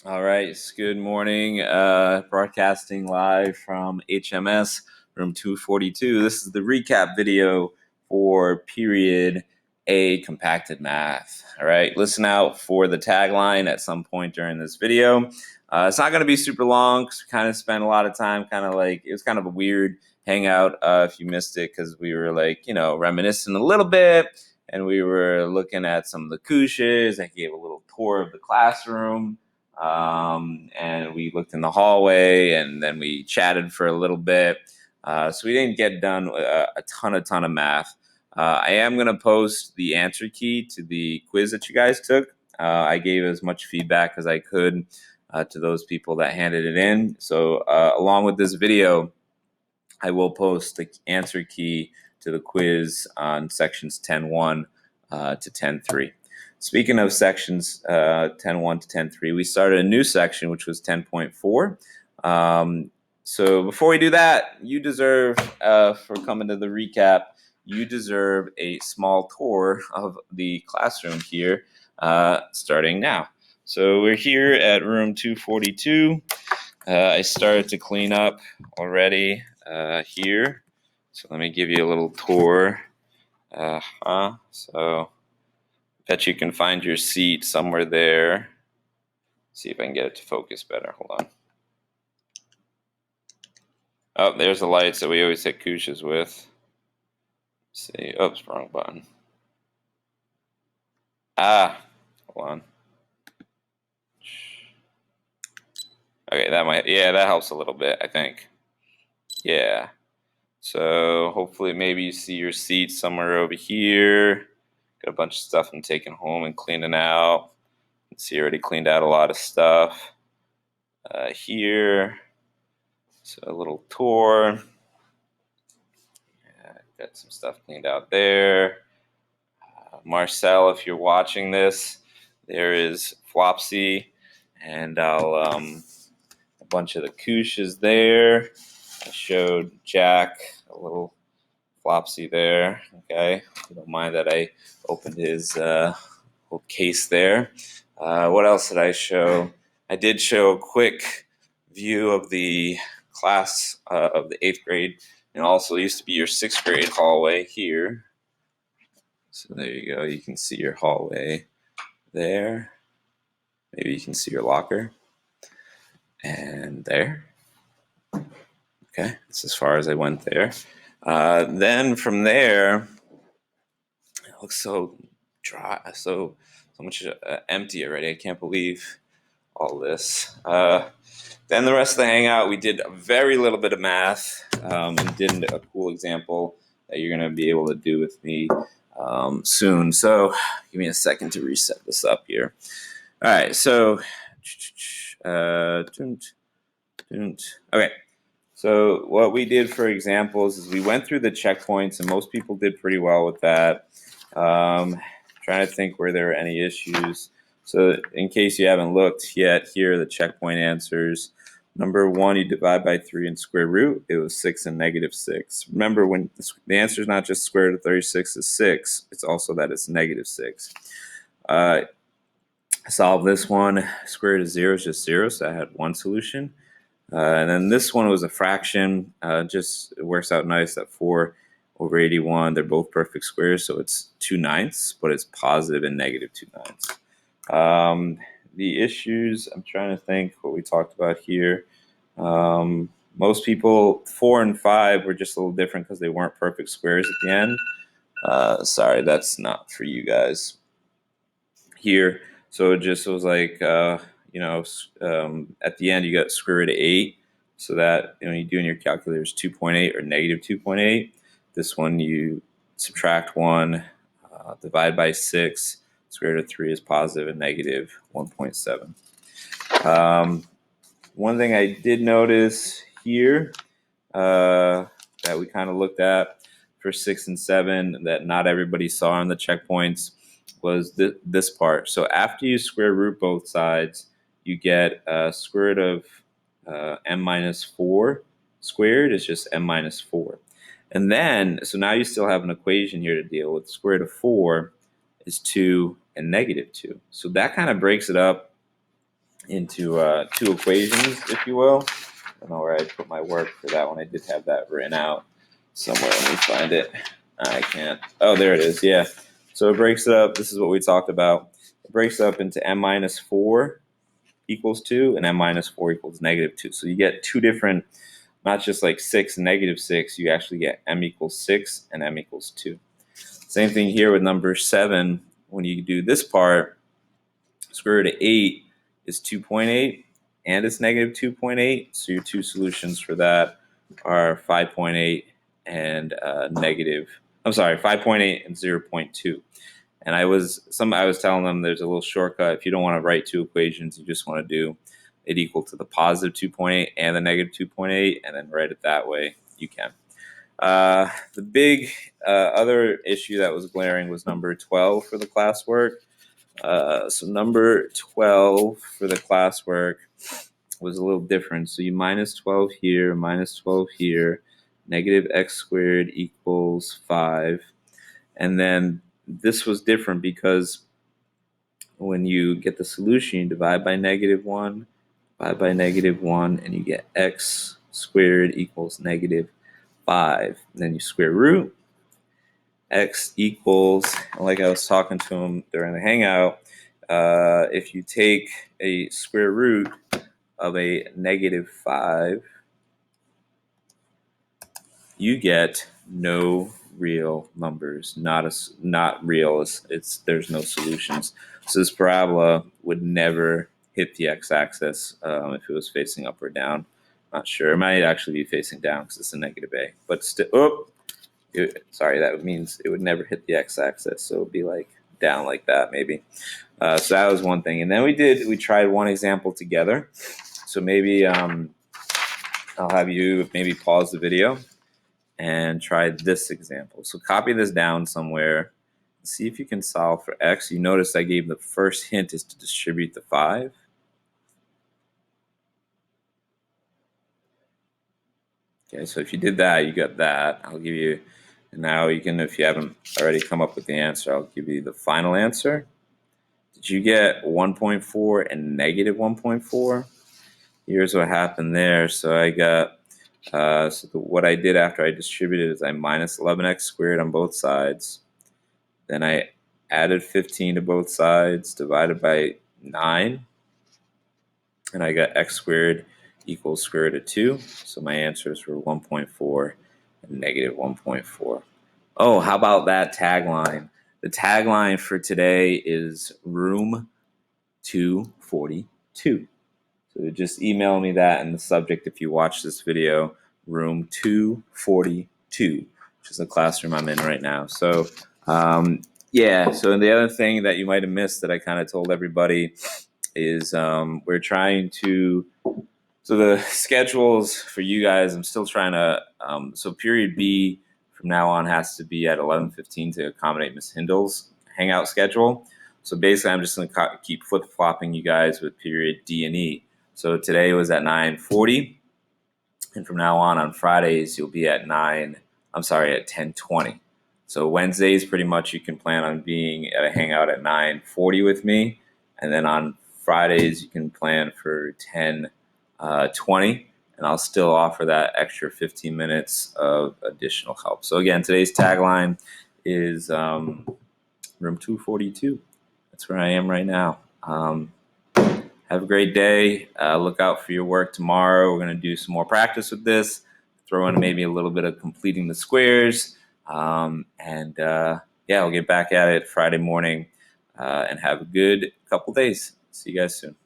All right, good morning. Broadcasting live from HMS room 242. This is the recap video for period A compacted math. All right, listen out for the tagline at some point during this video. It's not going to be super long because we kind of spent a lot of time it was kind of a weird hangout if you missed it, because we were reminiscing a little bit, and we were looking at some of the couches. I gave a little tour of the classroom. And we looked in the hallway, and then we chatted for a little bit. So we didn't get done a ton of math. I am going to post the answer key to the quiz that you guys took. I gave as much feedback as I could to those people that handed it in. So along with this video, I will post the answer key to the quiz on sections 10.1 to 10.3. Speaking of sections 10.1 to 10.3, we started a new section, which was 10.4. So before we do that, you deserve, for coming to the recap, you deserve a small tour of the classroom here, starting now. So we're here at room 242. I started to clean up already here. So let me give you a little tour. So bet you can find your seat somewhere there. See if I can get it to focus better. Hold on. Oh, there's the lights that we always hit couches with. Let's see. Oops, wrong button. Hold on. Okay, that helps a little bit, I think. Yeah. So hopefully maybe you see your seat somewhere over here. Got a bunch of stuff I'm taking home and cleaning out. You can see I already cleaned out a lot of stuff here. So a little tour. Yeah, got some stuff cleaned out there. Marcel, if you're watching this, there is Flopsy, and I'll a bunch of the couches there. I showed Jack a little Flopsy there. Okay, you don't mind that I opened his little case there. What else did I show? I did show a quick view of the class of the 8th grade, and also used to be your 6th grade hallway here. So there you go. You can see your hallway there. Maybe you can see your locker. And there. Okay, that's as far as I went there. Then from there, it looks so dry, so much empty already. I can't believe all this. Then the rest of the hangout, we did a very little bit of math. And did a cool example that you're going to be able to do with me soon. So give me a second to reset this up here. All right, so okay. So what we did for examples is we went through the checkpoints, and most people did pretty well with that. Trying to think where there were any issues. So in case you haven't looked yet, here are the checkpoint answers. Number 1, you divide by 3 and square root. It was 6 and -6. Remember, when the answer is not just square root of 36 is 6, it's also that it's -6. Solve this one. Square root of 0 is just 0, so I had one solution. And then this one was a fraction. Just it works out nice that 4/81, they're both perfect squares, so it's 2/9, but it's positive and negative 2/9. The issues, I'm trying to think what we talked about here. Most people, 4 and 5 were just a little different because they weren't perfect squares at the end. Sorry, that's not for you guys here. So it just was like, at the end you got square root of 8. So that, you do in your calculator is 2.8 or -2.8. This one you subtract 1, divide by 6. Square root of 3 is positive and negative 1.7. One thing I did notice here that we kind of looked at for 6 and 7 that not everybody saw on the checkpoints was this part. So after you square root both sides, you get square root of m-4 squared is just m-4. And then, so now you still have an equation here to deal with. Square root of 4 is 2 and -2. So that kind of breaks it up into two equations, if you will. I don't know where I put my work for that one. I did have that written out somewhere. Let me find it. I can't. Oh, there it is. Yeah. So it breaks it up. This is what we talked about. It breaks up into m minus 4 equals 2 and m minus 4 equals negative 2. So you get two different, not just like 6 and negative 6. You actually get m equals 6 and m equals 2. Same thing here with number 7. When you do this part, square root of 8 is 2.8 and it's negative 2.8. So your two solutions for that are 5.8 and 5.8 and 0.2. And I was telling them there's a little shortcut. If you don't want to write two equations, you just want to do it equal to the positive 2.8 and the negative 2.8, and then write it that way. You can. The big other issue that was glaring was number 12 for the classwork. So number 12 for the classwork was a little different. So you minus 12 here, minus 12 here, negative x squared equals 5. And then this was different because when you get the solution, you divide by negative 1, and you get x squared equals negative 5. And then you square root. X equals, like I was talking to him during the Hangout, if you take a square root of a negative 5, you get no real numbers. Not real. There's no solutions. So this parabola would never hit the x-axis if it was facing up or down. Not sure. It might actually be facing down because it's a negative a. But still, that means it would never hit the x-axis. So it would be like down like that maybe. So that was one thing. And then we tried one example together. So maybe I'll have you maybe pause the video and try this example. So copy this down somewhere. See if you can solve for x. You notice I gave the first hint is to distribute the 5. Okay, so if you did that, you got that. I'll give you, and now you can, if you haven't already come up with the answer, I'll give you the final answer. Did you get 1.4 and negative 1.4? Here's what happened there. So I got, what I did after I distributed is I minus 11x squared on both sides. Then I added 15 to both sides, divided by 9. And I got x squared equals square root of 2. So my answers were 1.4 and negative 1.4. Oh, how about that tagline? The tagline for today is room 242. So just email me that in the subject if you watch this video, room 242, which is the classroom I'm in right now. So, so the other thing that you might have missed that I kind of told everybody is we're trying to, so the schedules for you guys, I'm still trying to, so period B from now on has to be at 11:15 to accommodate Miss Hindle's Hangout schedule. So basically I'm just going to keep flip-flopping you guys with period D and E. So today was at 9:40, and from now on Fridays you'll be at 10:20. So Wednesdays pretty much you can plan on being at a Hangout at 9:40 with me, and then on Fridays you can plan for 10:20, and I'll still offer that extra 15 minutes of additional help. So again, today's tagline is room 242. That's where I am right now. Have a great day. Look out for your work tomorrow. We're going to do some more practice with this. Throw in maybe a little bit of completing the squares. We'll get back at it Friday morning and have a good couple days. See you guys soon.